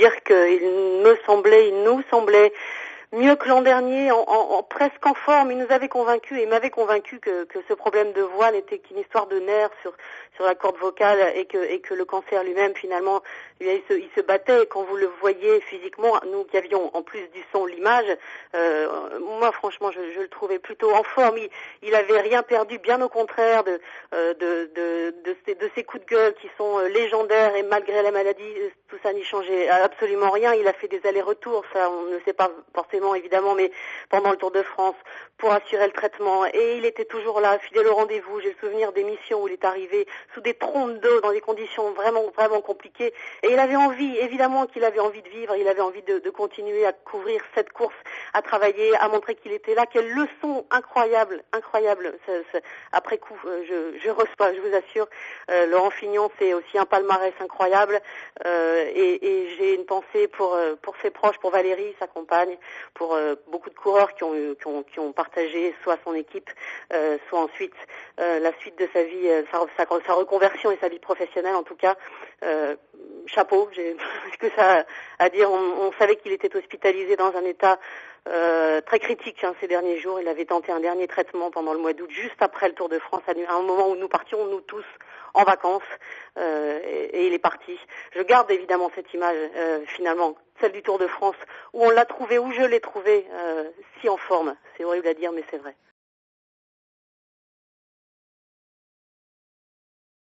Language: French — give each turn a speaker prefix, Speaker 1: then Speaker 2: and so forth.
Speaker 1: dire qu'il nous semblait mieux que l'an dernier, presque en forme. Il nous avait convaincus, et m'avait convaincu que ce problème de voix n'était qu'une histoire de nerfs sur la corde vocale, et que le cancer lui-même, finalement, il se battait. Et quand vous le voyez physiquement, nous qui avions en plus du son l'image, moi franchement je le trouvais plutôt en forme. Il avait rien perdu, bien au contraire de ces coups de gueule qui sont légendaires, et malgré la maladie, tout ça n'y changeait absolument rien. Il a fait des allers-retours, ça on ne sait pas forcément évidemment, mais pendant le Tour de France, pour assurer le traitement, et il était toujours là, fidèle au rendez-vous. J'ai le souvenir d'émissions où il est arrivé sous des trompes d'eau, dans des conditions vraiment compliquées, et il avait envie, évidemment qu'il avait envie de vivre, il avait envie de continuer à couvrir cette course, à travailler, à montrer qu'il était là. Quelle leçon incroyable. Après coup, je reçois, je vous assure, Laurent Fignon, c'est aussi un palmarès incroyable, et j'ai une pensée pour ses proches, pour Valérie, sa compagne, pour beaucoup de coureurs qui ont partagé soit son équipe, soit ensuite la suite de sa vie, sa reconversion et sa vie professionnelle. En tout cas, chapeau, j'ai que ça à dire. On savait qu'il était hospitalisé dans un état très critique ces derniers jours. Il avait tenté un dernier traitement pendant le mois d'août, juste après le Tour de France, à un moment où nous partions, nous tous, en vacances, et il est parti. Je garde évidemment cette image, finalement, celle du Tour de France, où on l'a trouvé, où je l'ai trouvé, si en forme. C'est horrible à dire, mais c'est vrai.